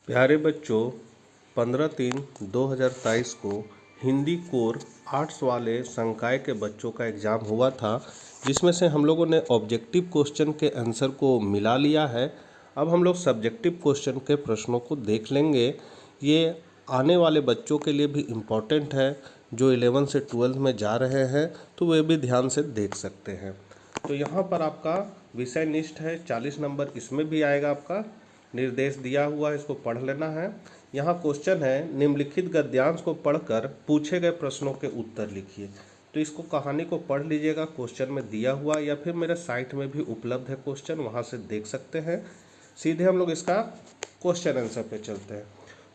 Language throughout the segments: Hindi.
प्यारे बच्चों, 15/3/2023 को हिंदी कोर आर्ट्स वाले संकाय के बच्चों का एग्ज़ाम हुआ था, जिसमें से हम लोगों ने ऑब्जेक्टिव क्वेश्चन के आंसर को मिला लिया है। अब हम लोग सब्जेक्टिव क्वेश्चन के प्रश्नों को देख लेंगे। ये आने वाले बच्चों के लिए भी इम्पोर्टेंट है, जो 11 से 12 में जा रहे हैं, तो वे भी ध्यान से देख सकते हैं। तो यहाँ पर आपका विषय निष्ठ है, 40 नंबर इसमें भी आएगा। आपका निर्देश दिया हुआ है, इसको पढ़ लेना है। यहाँ क्वेश्चन है, निम्नलिखित गद्यांश को पढ़कर पूछे गए प्रश्नों के उत्तर लिखिए। तो इसको कहानी को पढ़ लीजिएगा, क्वेश्चन में दिया हुआ, या फिर मेरे साइट में भी उपलब्ध है क्वेश्चन, वहाँ से देख सकते हैं। सीधे हम लोग इसका क्वेश्चन आंसर पे चलते हैं।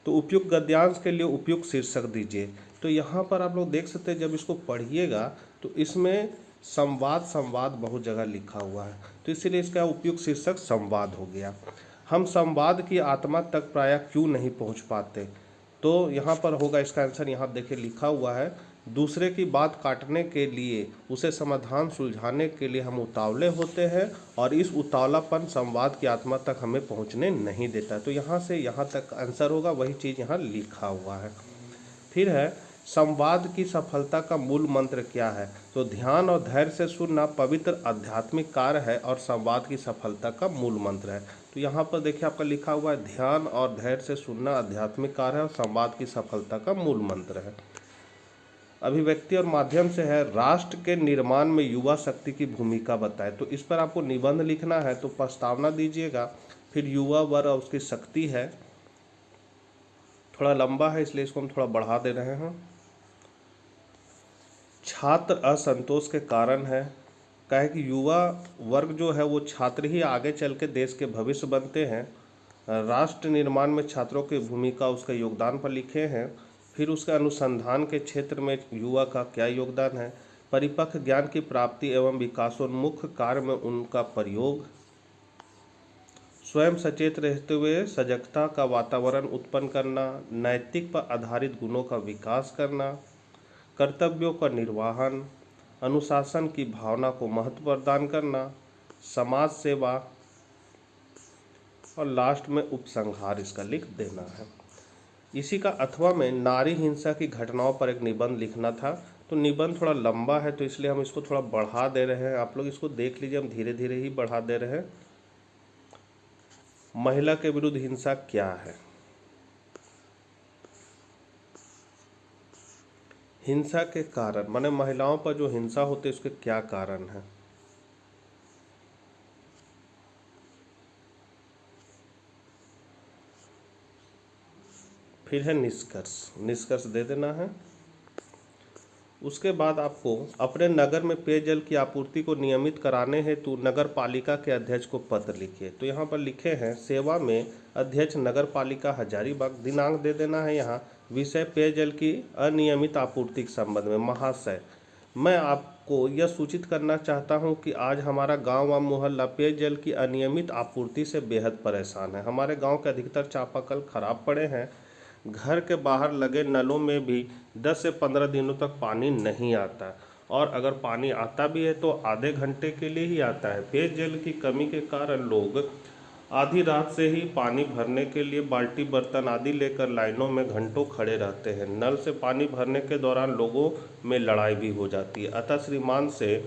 तो उपयुक्त गद्यांश के लिए उपयुक्त शीर्षक दीजिए। तो यहाँ पर आप लोग देख सकते हैं, जब इसको पढ़िएगा तो इसमें संवाद बहुत जगह लिखा हुआ है, तो इसीलिए इसका उपयुक्त शीर्षक संवाद हो गया। हम संवाद की आत्मा तक प्रायः क्यों नहीं पहुंच पाते? तो यहाँ पर होगा इसका आंसर। यहाँ देखिए लिखा हुआ है, दूसरे की बात काटने के लिए, उसे समाधान सुलझाने के लिए हम उतावले होते हैं, और इस उतावलापन संवाद की आत्मा तक हमें पहुँचने नहीं देता। तो यहाँ से यहाँ तक आंसर होगा, वही चीज़ यहाँ लिखा हुआ है। फिर है, संवाद की सफलता का मूल मंत्र क्या है? तो ध्यान और धैर्य से सुनना पवित्र आध्यात्मिक कार्य है और संवाद की सफलता का मूल मंत्र है। तो यहाँ पर देखिए आपका लिखा हुआ है, ध्यान और धैर्य से सुनना आध्यात्मिक कार्य है और संवाद की सफलता का मूल मंत्र है। अभिव्यक्ति और माध्यम से है, राष्ट्र के निर्माण में युवा शक्ति की भूमिका बताए। तो इस पर आपको निबंध लिखना है, तो प्रस्तावना दीजिएगा। फिर युवा वर्ग और उसकी शक्ति है, थोड़ा लंबा है इसलिए इसको हम थोड़ा बढ़ा दे रहे हैं। छात्र असंतोष के कारण है, कहे कि युवा वर्ग जो है वो छात्र ही आगे चल के देश के भविष्य बनते हैं। राष्ट्र निर्माण में छात्रों की भूमिका, उसके योगदान पर लिखे हैं। फिर उसके अनुसंधान के क्षेत्र में युवा का क्या योगदान है। परिपक्व ज्ञान की प्राप्ति एवं विकासोन्मुख कार्य में उनका प्रयोग। स्वयं सचेत रहते हुए सजगता का वातावरण उत्पन्न करना। नैतिक पर आधारित गुणों का विकास करना। कर्तव्यों का निर्वहन। अनुशासन की भावना को महत्व प्रदान करना। समाज सेवा, और लास्ट में उपसंहार इसका लिख देना है। इसी का अथवा में नारी हिंसा की घटनाओं पर एक निबंध लिखना था। तो निबंध थोड़ा लंबा है, तो इसलिए हम इसको थोड़ा बढ़ा दे रहे हैं। आप लोग इसको देख लीजिए, हम धीरे धीरे ही बढ़ा दे रहे हैं। महिला के विरुद्ध हिंसा क्या है? हिंसा के कारण, माने महिलाओं पर जो हिंसा होती है उसके क्या कारण है? फिर है निष्कर्ष, निष्कर्ष दे देना है। उसके बाद आपको अपने नगर में पेयजल की आपूर्ति को नियमित कराने हेतु नगर पालिका के अध्यक्ष को पत्र लिखिए। तो यहाँ पर लिखे हैं, सेवा में अध्यक्ष नगर पालिका हजारीबाग। दिनांक दे देना है यहाँ। विषय पेयजल की अनियमित आपूर्ति के संबंध में। महाशय, मैं आपको यह सूचित करना चाहता हूं कि आज हमारा गांव व मोहल्ला पेयजल की अनियमित आपूर्ति से बेहद परेशान है। हमारे गांव के अधिकतर चापाकल खराब पड़े हैं। घर के बाहर लगे नलों में भी 10 से 15 दिनों तक पानी नहीं आता, और अगर पानी आता भी है तो आधे घंटे के लिए ही आता है। पेयजल की कमी के कारण लोग आधी रात से ही पानी भरने के लिए बाल्टी, बर्तन आदि लेकर लाइनों में घंटों खड़े रहते हैं। नल से पानी भरने के दौरान लोगों में लड़ाई भी हो जाती है। अतः श्रीमान से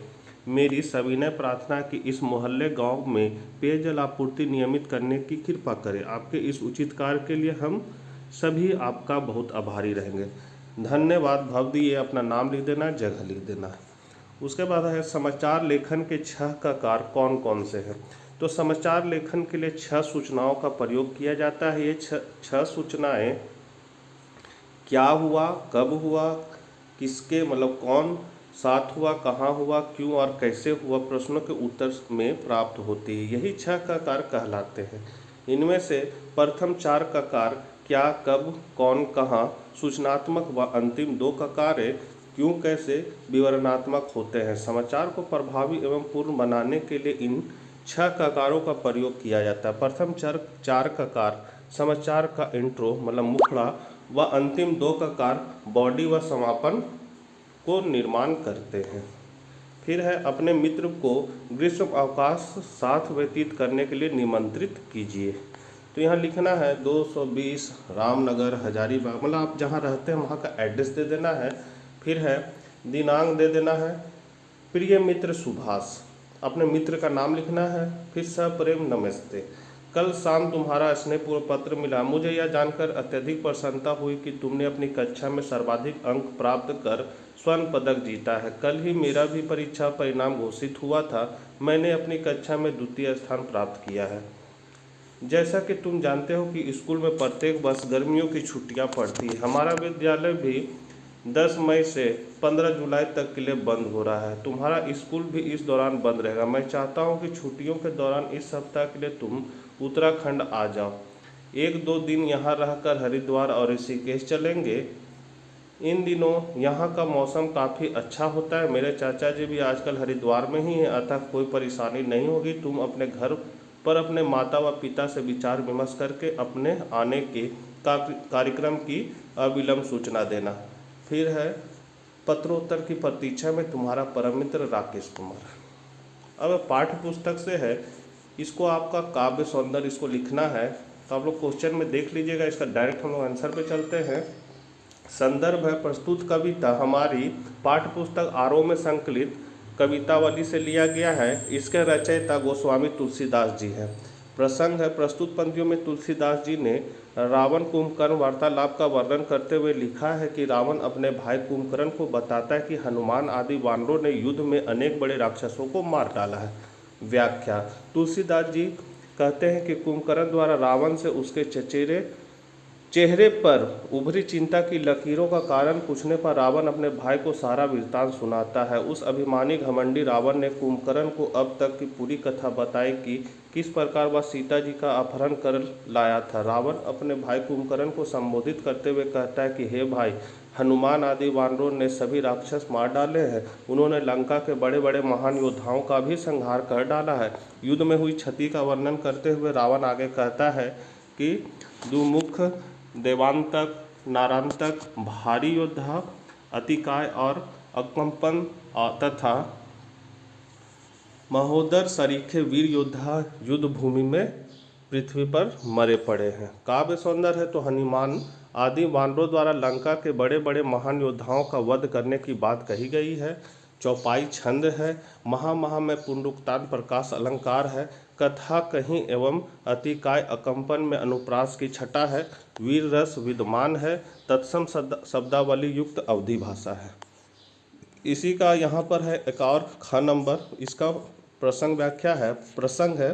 मेरी सविनय प्रार्थना कि इस मोहल्ले गांव में पेयजल आपूर्ति नियमित करने की कृपा करें। आपके इस उचित कार्य के लिए हम सभी आपका बहुत आभारी रहेंगे। धन्यवाद। भवदी, ये अपना नाम लिख देना, जगह लिख देना। उसके बाद है, समाचार लेखन के 6 ककार कौन कौन से हैं? तो समाचार लेखन के लिए 6 सूचनाओं का प्रयोग किया जाता है। ये 6 सूचनाएं क्या हुआ, कब हुआ, किसके मतलब कौन साथ हुआ, कहाँ हुआ, क्यों और कैसे हुआ, प्रश्नों के उत्तर में प्राप्त होती है। यही 6 ककार कहलाते हैं। इनमें से प्रथम 4 ककार क्या, कब, कौन, कहाँ सूचनात्मक व अंतिम 2 ककार क्यों, कैसे विवरणात्मक होते हैं। समाचार को प्रभावी एवं पूर्ण बनाने के लिए इन 6 ककारों का प्रयोग किया जाता है। प्रथम 4 ककार समाचार का इंट्रो मतलब मुखड़ा, व अंतिम 2 ककार बॉडी व समापन को निर्माण करते हैं। फिर है, अपने मित्र को ग्रीष्म अवकाश साथ व्यतीत करने के लिए निमंत्रित कीजिए। तो यहाँ लिखना है 220 रामनगर हजारीबाग, मतलब आप जहाँ रहते हैं वहाँ का एड्रेस दे देना है। फिर है दिनांक दे देना है, प्रिय मित्र सुभाष, अपने मित्र का नाम लिखना है। फिर सप्रेम नमस्ते, कल शाम तुम्हारा स्नेहपूर्वक पत्र मिला, मुझे यह जानकर अत्यधिक प्रसन्नता हुई कि तुमने अपनी कक्षा में सर्वाधिक अंक प्राप्त कर स्वर्ण पदक जीता है। कल ही मेरा भी परीक्षा परिणाम घोषित हुआ था, मैंने अपनी कक्षा में द्वितीय स्थान प्राप्त किया है। जैसा कि तुम जानते हो कि स्कूल में प्रत्येक वर्ष गर्मियों की छुट्टियां पड़ती है। हमारा विद्यालय भी 10 मई से 15 जुलाई तक के लिए बंद हो रहा है। तुम्हारा स्कूल भी इस दौरान बंद रहेगा। मैं चाहता हूं कि छुट्टियों के दौरान इस सप्ताह के लिए तुम उत्तराखंड आ जाओ। 1-2 दिन यहाँ रहकर हरिद्वार और ऋषिकेश चलेंगे। इन दिनों यहाँ का मौसम काफ़ी अच्छा होता है। मेरे चाचा जी भी आजकल हरिद्वार में ही हैं, अतः कोई परेशानी नहीं होगी। तुम अपने घर पर अपने माता व पिता से विचार विमर्श करके अपने आने के कार्यक्रम की अविलंब सूचना देना। फिर है पत्रोत्तर की प्रतीक्षा में तुम्हारा परम मित्र राकेश कुमार। अब पाठ्य पुस्तक से है, इसको आपका काव्य सौंदर्य इसको लिखना है। तो आप लोग क्वेश्चन में देख लीजिएगा, इसका डायरेक्ट हम लोग आंसर पे चलते हैं। संदर्भ है प्रस्तुत कविता हमारी पाठ्य पुस्तक आरोह में संकलित कवितावली से लिया गया है। इसके रचयिता गोस्वामी तुलसीदास जी हैं। प्रसंग है प्रस्तुत पंक्तियों में तुलसीदास जी ने रावण कुंभकर्ण वार्तालाप का वर्णन करते हुए लिखा है कि रावण अपने भाई कुंभकर्ण को बताता है कि हनुमान आदि वानरों ने युद्ध में अनेक बड़े राक्षसों को मार डाला है। व्याख्या, तुलसीदास जी कहते हैं कि कुंभकर्ण द्वारा रावण से उसके चेहरे पर उभरी चिंता की लकीरों का कारण पूछने पर रावण अपने भाई को सारा वृत्तांत सुनाता है। उस अभिमानी घमंडी रावण ने कुंभकर्ण को अब तक की पूरी कथा बताई कि किस प्रकार वह सीता जी का अपहरण कर लाया था। रावण अपने भाई कुंभकर्ण को संबोधित करते हुए कहता है कि हे भाई, हनुमान आदि वानरों ने सभी राक्षस मार डाले हैं। उन्होंने लंका के बड़े बड़े महान योद्धाओं का भी संहार कर डाला है। युद्ध में हुई क्षति का वर्णन करते हुए रावण आगे कहता है कि दुमुख, देवांतक, नारांतक, भारी योद्धा, अतिकाय और अकंपन तथा महोदर सरीखे वीर योद्धा युद्ध भूमि में पृथ्वी पर मरे पड़े हैं। काव्य सौंदर्य है तो हनुमान आदि वानरों द्वारा लंका के बड़े बड़े महान योद्धाओं का वध करने की बात कही गई है। चौपाई छंद है। महा में पुनरुक्तान प्रकाश अलंकार है। कथा कहीं एवं अतिकाय अकंपन में अनुप्रास की छटा है। वीर रस विद्यमान है। तत्सम शब्दावली युक्त अवधि भाषा है। इसी का यहाँ पर है एक और ख नंबर, इसका प्रसंग व्याख्या है। प्रसंग है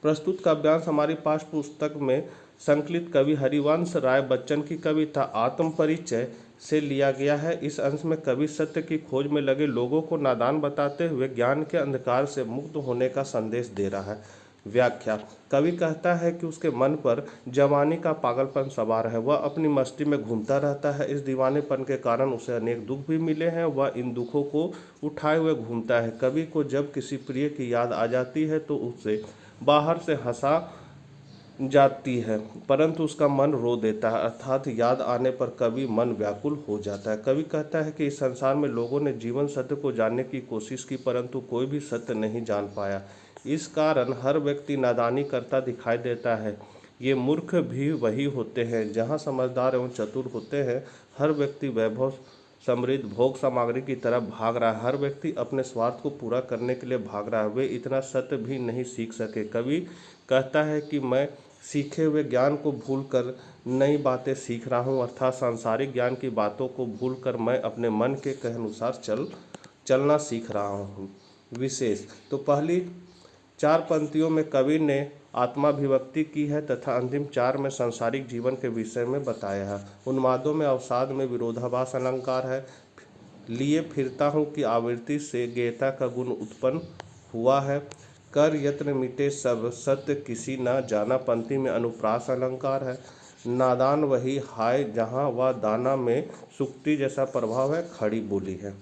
प्रस्तुत काव्यांश हमारी पाठ्य पुस्तक में संकलित कवि हरिवंश राय बच्चन की कविता आत्म परिचय से लिया गया है। इस अंश में कवि सत्य की खोज में लगे लोगों को नादान बताते हुए ज्ञान के अंधकार से मुक्त होने का संदेश दे रहा है। व्याख्या, कवि कहता है कि उसके मन पर जवानी का पागलपन सवार है। वह अपनी मस्ती में घूमता रहता है। इस दीवानेपन के कारण उसे अनेक दुख भी मिले हैं। वह इन दुखों को उठाए हुए घूमता है। कवि को जब किसी प्रिय की याद आ जाती है तो उसे बाहर से हंसा जाती है, परंतु उसका मन रो देता है, अर्थात याद आने पर कवि मन व्याकुल हो जाता है। कवि कहता है कि इस संसार में लोगों ने जीवन सत्य को जानने की कोशिश की, परंतु कोई भी सत्य नहीं जान पाया। इस कारण हर व्यक्ति नादानी करता दिखाई देता है। ये मूर्ख भी वही होते हैं जहाँ समझदार एवं चतुर होते हैं। हर व्यक्ति वैभव समृद्ध भोग सामग्री की तरफ भाग रहा है। हर व्यक्ति अपने स्वार्थ को पूरा करने के लिए भाग रहा है। वे इतना सत्य भी नहीं सीख सके। कवि कहता है कि मैं सीखे हुए ज्ञान को भूलकर नई बातें सीख रहा हूँ, अर्थात सांसारिक ज्ञान की बातों को भूलकर मैं अपने मन के कहे अनुसार चलना सीख रहा हूँ। विशेष तो पहली 4 पंक्तियों में कवि ने आत्माभिव्यक्ति की है तथा अंतिम 4 में सांसारिक जीवन के विषय में बताया है। उन्मादों में अवसाद में विरोधाभास अलंकार है। लिए फिरता हूँ कि आवृत्ति से गेयता का गुण उत्पन्न हुआ है। कर यत्न मिटे सब सत्य किसी न जाना पंक्ति में अनुप्रास अलंकार है। नादान वही हाय जहाँ वह दाना में सुक्ति जैसा प्रभाव है, खड़ी बोली है।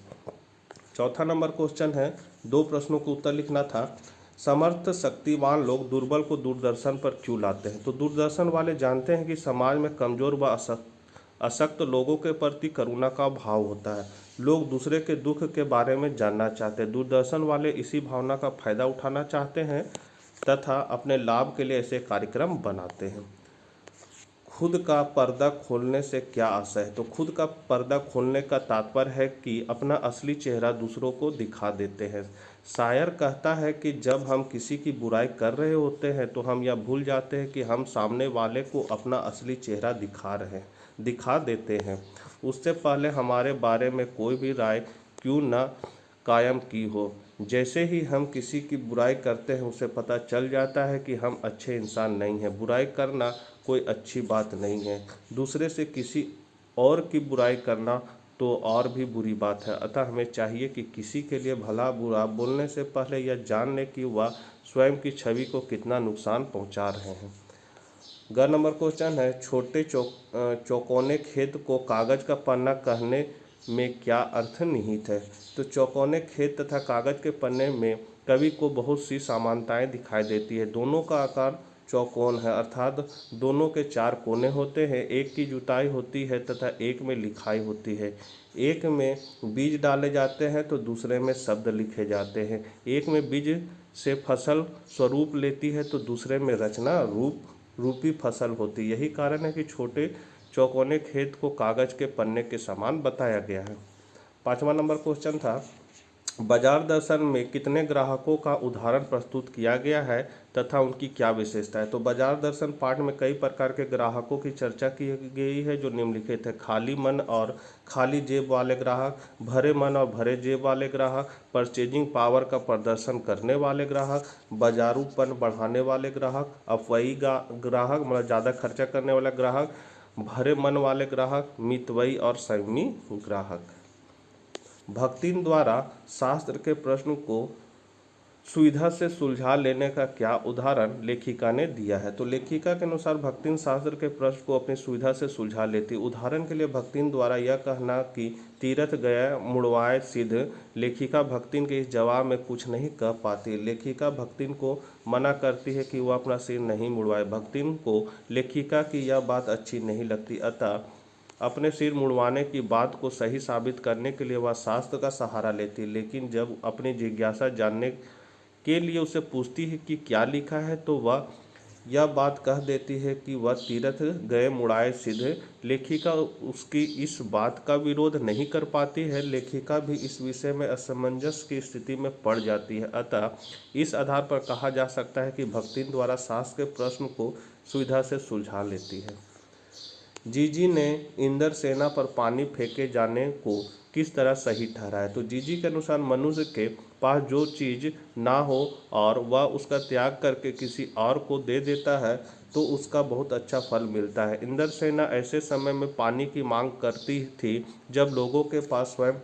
चौथा नंबर क्वेश्चन है, 2 प्रश्नों को उत्तर लिखना था। समर्थ शक्तिवान लोग दुर्बल को दूरदर्शन पर क्यों लाते हैं? तो दूरदर्शन वाले जानते हैं कि समाज में कमजोर व अशक्त लोगों के प्रति करुणा का भाव होता है। लोग दूसरे के दुख के बारे में जानना चाहते हैं। दूरदर्शन वाले इसी भावना का फायदा उठाना चाहते हैं तथा अपने लाभ के लिए ऐसे कार्यक्रम बनाते हैं। खुद का पर्दा खोलने से क्या आशय है? तो खुद का पर्दा खोलने का तात्पर्य है कि अपना असली चेहरा दूसरों को दिखा देते हैं। शायर कहता है कि जब हम किसी की बुराई कर रहे होते हैं तो हम यह भूल जाते हैं कि हम सामने वाले को अपना असली चेहरा दिखा देते हैं, उससे पहले हमारे बारे में कोई भी राय क्यों न कायम की हो। जैसे ही हम किसी की बुराई करते हैं उसे पता चल जाता है कि हम अच्छे इंसान नहीं हैं। बुराई करना कोई अच्छी बात नहीं है, दूसरे से किसी और की बुराई करना तो और भी बुरी बात है। अतः हमें चाहिए कि किसी के लिए भला बुरा बोलने से पहले यह जान लें कि वह स्वयं की छवि को कितना नुकसान पहुंचा रहे हैं। ग नंबर क्वेश्चन है, छोटे चौकोने खेत को कागज का पन्ना कहने में क्या अर्थ निहित है? तो चौकोने खेत तथा कागज के पन्ने में कवि को बहुत सी समानताएं दिखाई देती है। दोनों का आकार चौकोन है, अर्थात दोनों के 4 कोने होते हैं। एक की जुताई होती है तथा एक में लिखाई होती है। एक में बीज डाले जाते हैं तो दूसरे में शब्द लिखे जाते हैं। एक में बीज से फसल स्वरूप लेती है तो दूसरे में रचना रूपी फसल होती है। यही कारण है कि छोटे चौकोने खेत को कागज के पन्ने के समान बताया गया है। 5वां नंबर क्वेश्चन था, बाजार दर्शन में कितने ग्राहकों का उदाहरण प्रस्तुत किया गया है तथा उनकी क्या विशेषता है? तो बाजार दर्शन पाठ में कई प्रकार के ग्राहकों की चर्चा की गई है जो निम्नलिखित है। खाली मन और खाली जेब वाले ग्राहक, भरे मन और भरे जेब वाले ग्राहक, परचेजिंग पावर का प्रदर्शन करने वाले ग्राहक, बाजारूपन बढ़ाने वाले ग्राहक, अफवाही ग्राहक मतलब ज़्यादा खर्चा करने वाला ग्राहक, भरे मन वाले ग्राहक, मितव्ययी और संयमी ग्राहक। भक्तिन द्वारा शास्त्र के प्रश्न को सुविधा से सुलझा लेने का क्या उदाहरण लेखिका ने दिया है? तो लेखिका के अनुसार भक्तिन शास्त्र के प्रश्न को अपनी सुविधा से सुलझा लेती। उदाहरण के लिए भक्तिन द्वारा यह कहना कि तीरथ गया मुड़वाए सिद्ध, लेखिका भक्तिन के इस जवाब में कुछ नहीं कह पाती। लेखिका भक्तिन को मना करती है कि वह अपना सिर नहीं मुड़वाए। भक्तिन को लेखिका की यह बात अच्छी नहीं लगती, अतः अपने सिर मुड़वाने की बात को सही साबित करने के लिए वह शास्त्र का सहारा लेती। लेकिन जब अपनी जिज्ञासा जानने के लिए उसे पूछती है कि क्या लिखा है तो वह यह बात कह देती है कि वह तीरथ गए मुड़ाए सिद्ध। लेखिका उसकी इस बात का विरोध नहीं कर पाती है। लेखिका भी इस विषय में असमंजस की स्थिति में पड़ जाती है। अतः इस आधार पर कहा जा सकता है कि भक्तिन द्वारा शास्त्र के प्रश्न को सुविधा से सुलझा लेती है। जीजी ने इंद्रसेना पर पानी फेंके जाने को किस तरह सही ठहराया? तो जीजी के अनुसार मनुष्य के पास जो चीज़ ना हो और वह उसका त्याग करके किसी और को दे देता है तो उसका बहुत अच्छा फल मिलता है। इंद्रसेना ऐसे समय में पानी की मांग करती थी जब लोगों के पास स्वयं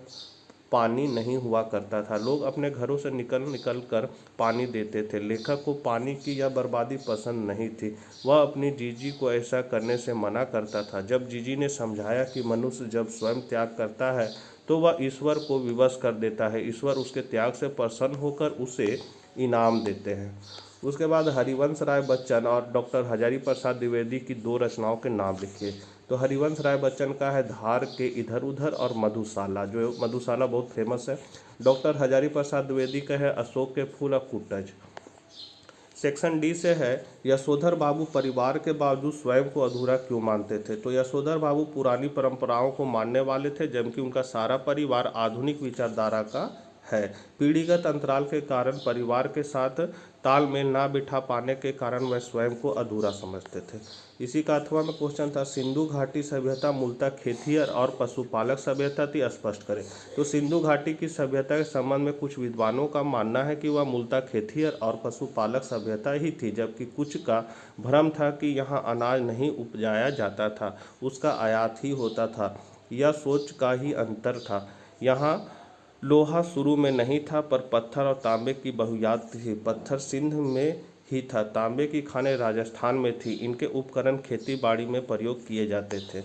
पानी नहीं हुआ करता था। लोग अपने घरों से निकल कर पानी देते थे। लेखक को पानी की यह बर्बादी पसंद नहीं थी। वह अपनी जीजी को ऐसा करने से मना करता था। जब जीजी ने समझाया कि मनुष्य जब स्वयं त्याग करता है तो वह ईश्वर को विवश कर देता है, ईश्वर उसके त्याग से प्रसन्न होकर उसे इनाम देते हैं। उसके बाद हरिवंश राय बच्चन और डॉक्टर हजारी प्रसाद द्विवेदी की 2 रचनाओं के नाम लिखिए। तो हरिवंश राय बच्चन का है धार के इधर उधर और मधुशाला, जो मधुशाला बहुत फेमस है। डॉक्टर हजारी प्रसाद द्विवेदी का है अशोक के फूल और कुटज। सेक्शन डी से है यशोधर बाबू परिवार के बावजूद स्वयं को अधूरा क्यों मानते थे? तो यशोधर बाबू पुरानी परंपराओं को मानने वाले थे जबकि उनका सारा परिवार आधुनिक विचारधारा का है। पीढ़ीगत अंतराल के कारण परिवार के साथ तालमेल ना बिठा पाने के कारण वह स्वयं को अधूरा समझते थे। इसी का 8वां में क्वेश्चन था, सिंधु घाटी सभ्यता मूलतः खेतिहर और पशुपालक सभ्यता थी, स्पष्ट करें। तो सिंधु घाटी की सभ्यता के संबंध में कुछ विद्वानों का मानना है कि वह मूलतः खेतिहर और पशुपालक सभ्यता ही थी, जबकि कुछ का भ्रम था कि यहाँ अनाज नहीं उपजाया जाता था, उसका आयात ही होता था। यह सोच का ही अंतर था। यहाँ लोहा शुरू में नहीं था पर पत्थर और तांबे की बहुयात थी। पत्थर सिंध में ही था, तांबे की खानें राजस्थान में थी। इनके उपकरण खेती बाड़ी में प्रयोग किए जाते थे।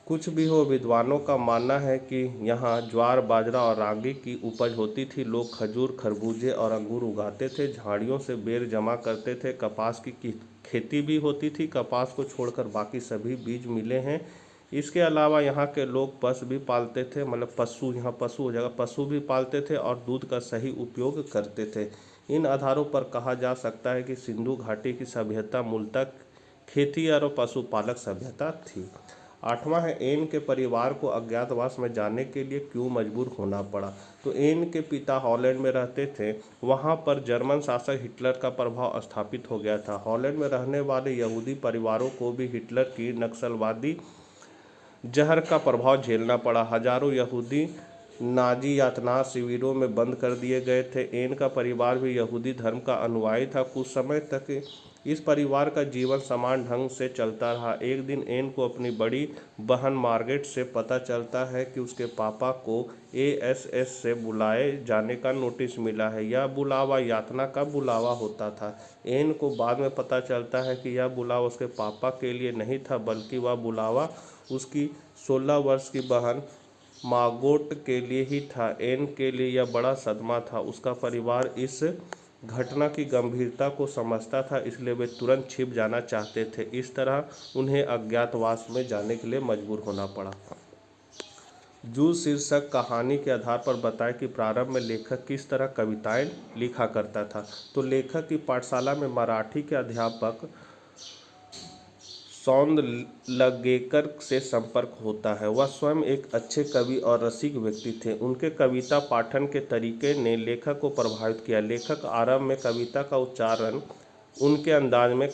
कुछ भी हो, विद्वानों का मानना है कि यहाँ ज्वार बाजरा और रागी की उपज होती थी। लोग खजूर खरबूजे और अंगूर उगाते थे, झाड़ियों से बेर जमा करते थे। कपास की खेती भी होती थी। कपास को छोड़कर बाकी सभी बीज मिले हैं। इसके अलावा यहाँ के लोग पशु भी पालते थे, मतलब पशु, यहाँ पशु हो जाएगा, पशु भी पालते थे और दूध का सही उपयोग करते थे। इन आधारों पर कहा जा सकता है कि सिंधु घाटी की सभ्यता मूलतः खेती और पशुपालक सभ्यता थी। 8वां है एन के परिवार को अज्ञातवास में जाने के लिए क्यों मजबूर होना पड़ा। तो एन के पिता हॉलैंड में रहते थे, वहां पर जर्मन शासक हिटलर का प्रभाव स्थापित हो गया था। हॉलैंड में रहने वाले यहूदी परिवारों को भी हिटलर की नक्सलवादी जहर का प्रभाव झेलना पड़ा। हजारों यहूदी नाजी यातना शिविरों में बंद कर दिए गए थे। एन का परिवार भी यहूदी धर्म का अनुयायी था। कुछ समय तक इस परिवार का जीवन समान ढंग से चलता रहा। एक दिन एन को अपनी बड़ी बहन मार्गरेट से पता चलता है कि उसके पापा को एएसएस से बुलाए जाने का नोटिस मिला है। यह बुलावा यातना का बुलावा होता था। एन को बाद में पता चलता है कि यह बुलावा उसके पापा के लिए नहीं था, बल्कि वह बुलावा उसकी 16 वर्ष की बहन मार्गोट के लिए ही था। एन के लिए यह बड़ा सदमा था। उसका परिवार इस घटना की गंभीरता को समझता था, इसलिए वे तुरंत छिप जाना चाहते थे। इस तरह उन्हें अज्ञातवास में जाने के लिए मजबूर होना पड़ा। जूल शीर्षक कहानी के आधार पर बताएं कि प्रारंभ में लेखक किस तरह कविताएं लिखा करता था। तो लेखक की पाठशाला में मराठी के अध्यापक सौंदलगेकर से संपर्क होता है। वह स्वयं एक अच्छे कवि और रसिक व्यक्ति थे। उनके कविता पाठन के तरीके ने लेखक को प्रभावित किया। लेखक आरंभ में कविता का उच्चारण उनके अंदाज में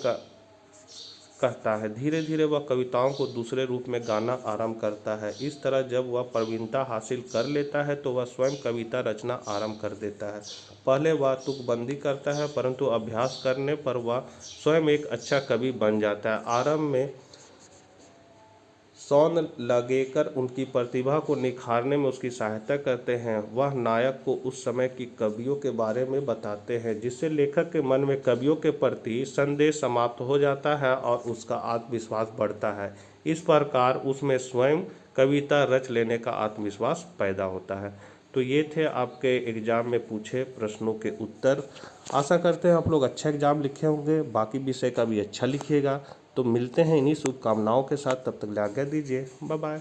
कहता है। धीरे धीरे वह कविताओं को दूसरे रूप में गाना आरंभ करता है। इस तरह जब वह प्रवीणता हासिल कर लेता है तो वह स्वयं कविता रचना आरंभ कर देता है। पहले वह तुकबंदी करता है, परंतु अभ्यास करने पर वह स्वयं एक अच्छा कवि बन जाता है। आरंभ में सौंदलगेकर उनकी प्रतिभा को निखारने में उसकी सहायता करते हैं। वह नायक को उस समय की कवियों के बारे में बताते हैं, जिससे लेखक के मन में कवियों के प्रति संदेह समाप्त हो जाता है और उसका आत्मविश्वास बढ़ता है। इस प्रकार उसमें स्वयं कविता रच लेने का आत्मविश्वास पैदा होता है। तो ये थे आपके एग्ज़ाम में पूछे प्रश्नों के उत्तर। आशा करते हैं आप लोग अच्छा एग्ज़ाम लिखे होंगे, बाकी विषय का भी अच्छा लिखिएगा। तो मिलते हैं इन्हीं शुभकामनाओं के साथ, तब तक आज्ञा दीजिए। Bye bye.